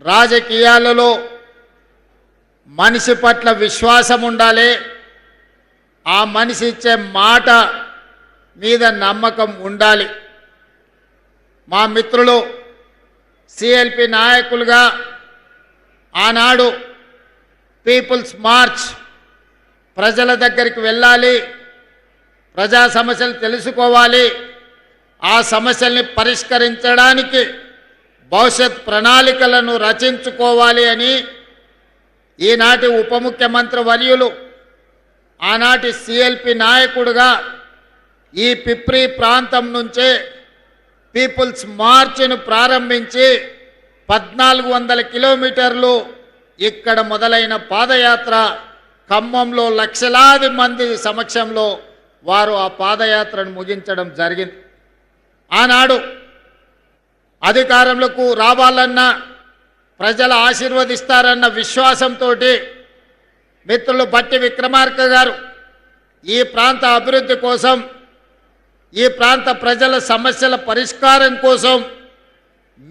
రాజకీయాలలో మనిషి పట్ల విశ్వాసం ఉండాలి. ఆ మనిషి ఇచ్చే మాట మీద నమ్మకం ఉండాలి. మా మిత్రులు సిఎల్పి నాయకులుగా ఆనాడు పీపుల్స్ మార్చ్ ప్రజల దగ్గరికి వెళ్ళాలి, ప్రజా సమస్యలు తెలుసుకోవాలి, ఆ సమస్యల్ని పరిష్కరించడానికి భవిష్యత్ ప్రణాళికలను రచించుకోవాలి అని ఈనాటి ఉప ముఖ్యమంత్రి వర్యులు ఆనాటి సిఎల్పి నాయకుడుగా ఈ పిప్రి ప్రాంతం నుంచే పీపుల్స్ మార్చ్ను ప్రారంభించి 1400 కిలోమీటర్లు ఇక్కడ మొదలైన పాదయాత్ర ఖమ్మంలో లక్షలాది మంది సమక్షంలో వారు ఆ పాదయాత్రను ముగించడం జరిగింది. ఆనాడు అధికారంలోకి రావాలన్నా ప్రజలు ఆశీర్వదిస్తారన్న విశ్వాసంతో మిత్రులు బట్టి విక్రమార్క గారు ఈ ప్రాంత అభివృద్ధి కోసం, ఈ ప్రాంత ప్రజల సమస్యల పరిష్కారం కోసం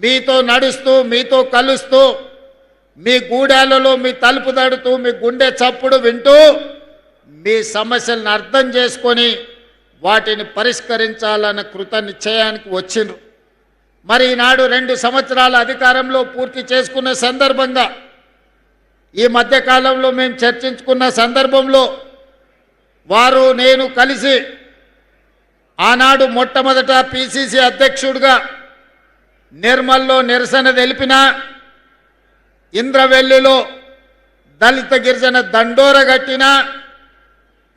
మీతో నడుస్తూ, మీతో కలుస్తూ, మీ గూడాలలో మీ తలుపు తడుతూ, మీ గుండె చప్పుడు వింటూ మీ సమస్యలను అర్థం చేసుకొని వాటిని పరిష్కరించాలన్న కృత నిశ్చయానికి వచ్చిండ్రు. మరి ఈనాడు 2 సంవత్సరాల అధికారంలో పూర్తి చేసుకున్న సందర్భంగా ఈ మధ్యకాలంలో మేము చర్చించుకున్న సందర్భంలో వారు నేను కలిసి ఆనాడు మొట్టమొదట పిసిసి అధ్యక్షుడిగా నిర్మల్లో నిరసన తెలిపిన, ఇంద్రవెల్లిలో దళిత గిరిజన దండోర కట్టిన,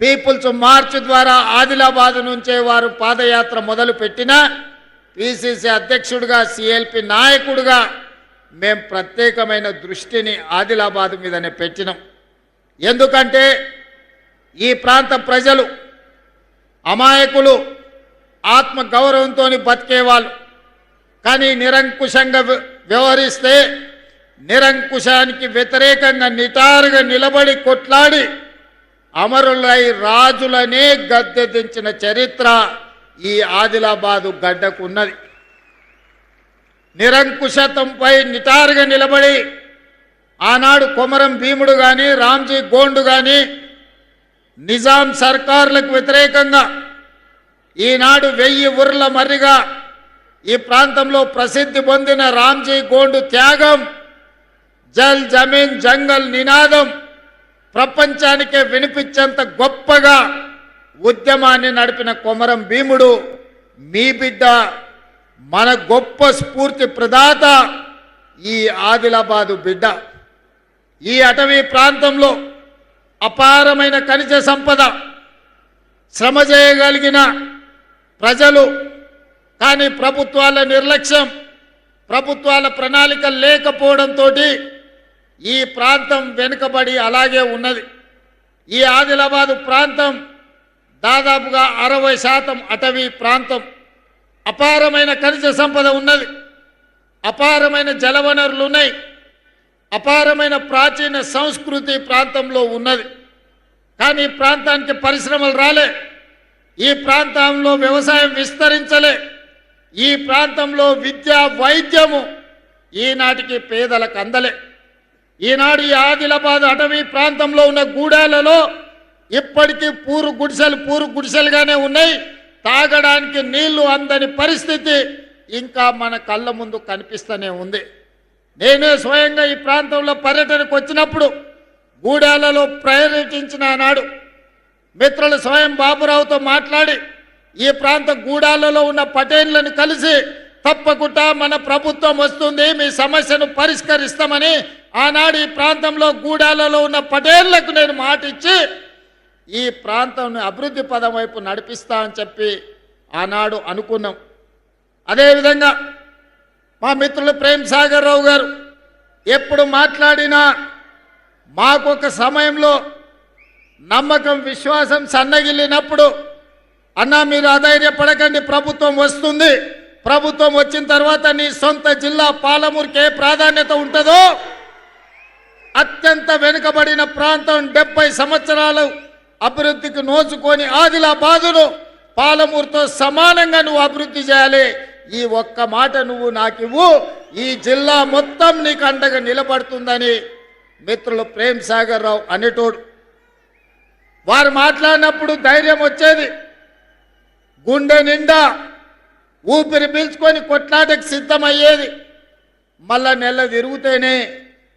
పీపుల్స్ మార్చ్ ద్వారా ఆదిలాబాద్ నుంచే వారు పాదయాత్ర మొదలుపెట్టిన పిసిసి అధ్యక్షుడిగా సిఎల్పి నాయకుడిగా మేము ప్రత్యేకమైన దృష్టిని ఆదిలాబాద్ మీదనే పెట్టినాం. ఎందుకంటే ఈ ప్రాంత ప్రజలు అమాయకులు, ఆత్మ గౌరవంతో బతికేవాళ్ళు. కానీ నిరంకుశంగా వ్యవహరిస్తే నిరంకుశానికి వ్యతిరేకంగా నిటారుగా నిలబడి కొట్లాడి అమరులై రాజులనే గద్దె దించిన చరిత్ర ఈ ఆదిలాబాదు గడ్డకు ఉన్నది. నిరంకుశత్వంపై నిటారుగా నిలబడి ఆనాడు కొమరం భీముడు కానీ, రామ్జీ గోండు కానీ నిజాం సర్కారులకు వ్యతిరేకంగా ఈనాడు 1000 ఊర్ల మర్రిగా ఈ ప్రాంతంలో ప్రసిద్ధి పొందిన రామ్జీ గోండు త్యాగం, జల్ జమీన్ జంగల్ నినాదం ప్రపంచానికే వినిపించేంత గొప్పగా ఉద్యమాన్ని నడిపిన కొమరం భీముడు మీ బిడ్డ, మన గొప్ప స్ఫూర్తి ప్రదాత ఈ ఆదిలాబాదు బిడ్డ. ఈ అటవీ ప్రాంతంలో అపారమైన ఖనిజ సంపద, శ్రమ చేయగలిగిన ప్రజలు, కానీ ప్రభుత్వాల నిర్లక్ష్యం, ప్రభుత్వాల ప్రణాళిక లేకపోవడంతో ఈ ప్రాంతం వెనుకబడి అలాగే ఉన్నది. ఈ ఆదిలాబాదు ప్రాంతం దాదాపుగా 60% అటవీ ప్రాంతం. అపారమైన ఖనిజ సంపద ఉన్నది, అపారమైన జలవనరులు ఉన్నాయి, అపారమైన ప్రాచీన సంస్కృతి ప్రాంతంలో ఉన్నది. కానీ ఈ ప్రాంతానికి పరిశ్రమలు రాలే, ఈ ప్రాంతంలో వ్యవసాయం విస్తరించలే, ఈ ప్రాంతంలో విద్య వైద్యము ఈనాటికి పేదలకు అందలే. ఈనాడు ఈ ఆదిలాబాద్ అటవీ ప్రాంతంలో ఉన్న గూడాలలో ఇప్పటికీ పూరు గుడిసెలుగానే ఉన్నాయి. తాగడానికి నీళ్లు అందని పరిస్థితి ఇంకా మన కళ్ళ ముందు కనిపిస్తూనే ఉంది. నేనే స్వయంగా ఈ ప్రాంతంలో పర్యటనకు వచ్చినప్పుడు గూడాలలో పర్యటించిన నాడు మిత్రులు స్వయం బాబురావుతో మాట్లాడి ఈ ప్రాంత గూడాలలో ఉన్న పటేళ్లను కలిసి తప్పకుండా మన ప్రభుత్వం వస్తుంది, మీ సమస్యను పరిష్కరిస్తామని ఆనాడు ఈ ప్రాంతంలో గూడాలలో ఉన్న పటేళ్లకు నేను మాట ఇచ్చి ఈ ప్రాంతం అభివృద్ధి పదం వైపు నడిపిస్తా అని చెప్పి ఆనాడు అనుకున్నాం. అదేవిధంగా మా మిత్రులు ప్రేమ్ సాగర్ రావు గారు ఎప్పుడు మాట్లాడినా మాకొక సమయంలో నమ్మకం, విశ్వాసం సన్నగిల్లినప్పుడు, అన్నా మీరు అధైర్యపడకండి, ప్రభుత్వం వస్తుంది, ప్రభుత్వం వచ్చిన తర్వాత నీ సొంత జిల్లా పాలమూరుకి ఏ ప్రాధాన్యత ఉంటుందో, అత్యంత వెనుకబడిన ప్రాంతం 70 సంవత్సరాలు అభివృద్ధికి నోచుకొని ఆదిలాబాదును పాలమూరుతో సమానంగా నువ్వు అభివృద్ధి చేయాలి, ఈ ఒక్క మాట నువ్వు నాకు ఇవ్వు, ఈ జిల్లా మొత్తం నీకు అండగా నిలబడుతుందని మిత్రులు ప్రేమ్ సాగర్ రావు అనేటోడు. వారు మాట్లాడినప్పుడు ధైర్యం వచ్చేది, గుండె నిండా ఊపిరి పీల్చుకొని కొట్లాటకు సిద్ధమయ్యేది. మళ్ళా నెల తిరుగుతేనే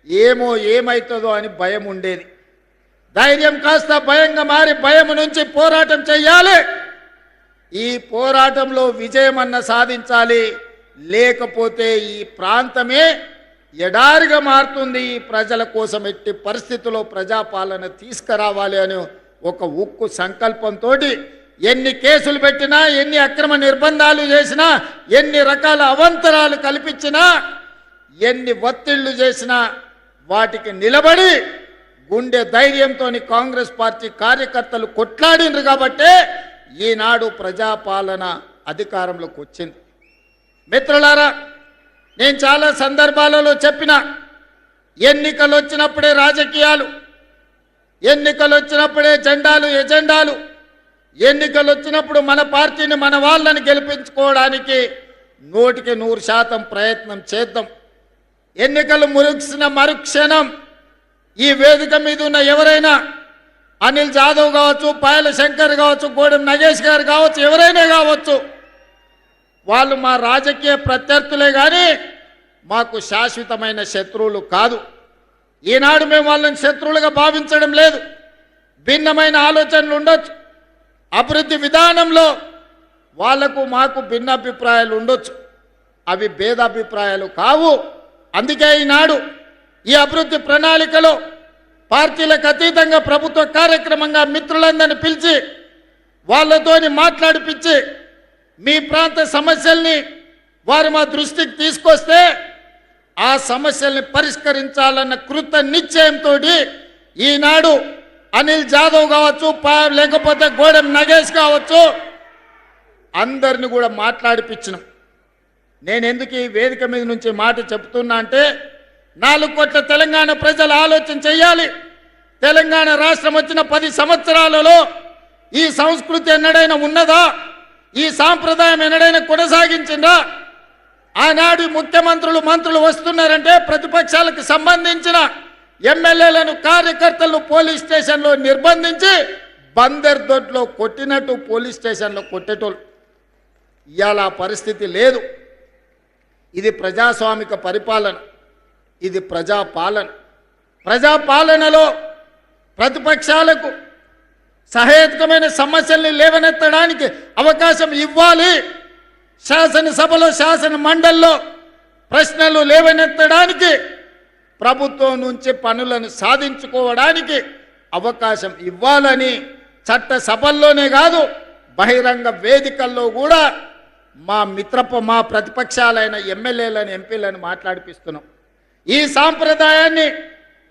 ఏమవుతుందో అని భయం ఉండేది. ధైర్యం కాస్త భయంగా మారి భయం నుంచి పోరాటం చెయ్యాలి. ఈ పోరాటంలో విజయమన్న సాధించాలి, లేకపోతే ఈ ప్రాంతమే ఎడారిగా మారుతుంది. ఈ ప్రజల కోసం ఎట్టి పరిస్థితుల్లో ప్రజాపాలన తీసుకురావాలి అని ఒక ఉక్కు సంకల్పంతో ఎన్ని కేసులు పెట్టినా, ఎన్ని అక్రమ నిర్బంధాలు చేసినా, ఎన్ని రకాల అవంతరాలు కల్పించినా, ఎన్ని ఒత్తిళ్లు చేసినా వాటికి నిలబడి గుండె ధైర్యంతో కాంగ్రెస్ పార్టీ కార్యకర్తలు కొట్లాడినరు కాబట్టే ఈనాడు ప్రజాపాలన అధికారంలోకి వచ్చింది. మిత్రులారా, నేను చాలా సందర్భాలలో చెప్పిన, ఎన్నికలు వచ్చినప్పుడే రాజకీయాలు, ఎన్నికలు వచ్చినప్పుడే జెండాలు ఎజెండాలు, ఎన్నికలు వచ్చినప్పుడు మన పార్టీని మన వాళ్ళని గెలిపించుకోవడానికి 100% ప్రయత్నం చేద్దాం. ఎన్నికలు ముగిసిన మరుక్షణం ఈ వేదిక మీద ఉన్న ఎవరైనా, అనిల్ జాదవ్ కావచ్చు, పాయల శంకర్ కావచ్చు, గోడెం నగేష్ గారు కావచ్చు, ఎవరైనా కావచ్చు, వాళ్ళు మా రాజకీయ ప్రత్యర్థులే కానీ మాకు శాశ్వతమైన శత్రువులు కాదు. ఈనాడు మేము వాళ్ళని శత్రువులుగా భావించడం లేదు. భిన్నమైన ఆలోచనలు ఉండొచ్చు, అభివృద్ధి విధానంలో వాళ్లకు మాకు భిన్నాభిప్రాయాలు ఉండొచ్చు, అవి భేదాభిప్రాయాలు కావు. అందుకే ఈనాడు ఈ అభివృద్ధి ప్రణాళికలో పార్టీలకు అతీతంగా ప్రభుత్వ కార్యక్రమంగా మిత్రులందరినీ పిలిచి వాళ్ళతోని మాట్లాడిపించి మీ ప్రాంత సమస్యల్ని వారు మా దృష్టికి తీసుకొస్తే ఆ సమస్యల్ని పరిష్కరించాలన్న కృత నిశ్చయంతో ఈనాడు అనిల్ జాదవ్ కావచ్చు, లేకపోతే గోడెం నగేష్ కావచ్చు, అందరిని కూడా మాట్లాడిపించినాం. నేను ఎందుకు ఈ వేదిక మీద నుంచి మాట చెప్తున్నా అంటే, 4 కోట్ల తెలంగాణ ప్రజలు ఆలోచన చెయ్యాలి. తెలంగాణ రాష్ట్రం వచ్చిన 10 సంవత్సరాలలో ఈ సంస్కృతి ఎన్నడైనా ఉన్నదా? ఈ సాంప్రదాయం ఎన్నడైనా కొనసాగించిందా? ఆనాడు ముఖ్యమంత్రులు మంత్రులు వస్తున్నారంటే ప్రతిపక్షాలకు సంబంధించిన ఎమ్మెల్యేలను కార్యకర్తలను పోలీస్ స్టేషన్లో నిర్బంధించి బందర్ దొడ్లో కొట్టినట్టు పోలీస్ స్టేషన్లో కొట్టేటోళ్ళు. ఇవాళ పరిస్థితి లేదు. ఇది ప్రజాస్వామిక పరిపాలన, ఇది ప్రజాపాలన. ప్రజాపాలనలో ప్రతిపక్షాలకు సహేతుకమైన సమస్యల్ని లేవనెత్తడానికి అవకాశం ఇవ్వాలి. శాసనసభలో, శాసన మండలిలో ప్రశ్నలు లేవనెత్తడానికి, ప్రభుత్వం నుంచి పనులను సాధించుకోవడానికి అవకాశం ఇవ్వాలని చట్ట సభల్లోనే కాదు బహిరంగ వేదికల్లో కూడా మా ప్రతిపక్షాలైన ఎమ్మెల్యేలను, ఎంపీలను మాట్లాడిపిస్తున్నాం. ఈ సాంప్రదాయాన్ని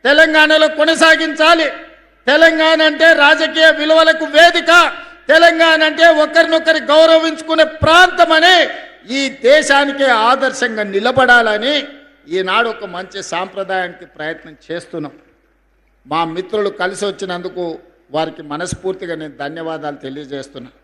తెలంగాణలో కొనసాగించాలి. తెలంగాణ అంటే రాజకీయ విలువలకు వేదిక, తెలంగాణ అంటే ఒకరినొకరి గౌరవించుకునే ప్రాంతమని ఈ దేశానికే ఆదర్శంగా నిలబడాలని ఈనాడు ఒక మంచి సాంప్రదాయానికి ప్రయత్నం చేస్తున్నాం. మా మిత్రులు కలిసి వచ్చినందుకు వారికి మనస్ఫూర్తిగా నేను ధన్యవాదాలు తెలియజేస్తున్నాను.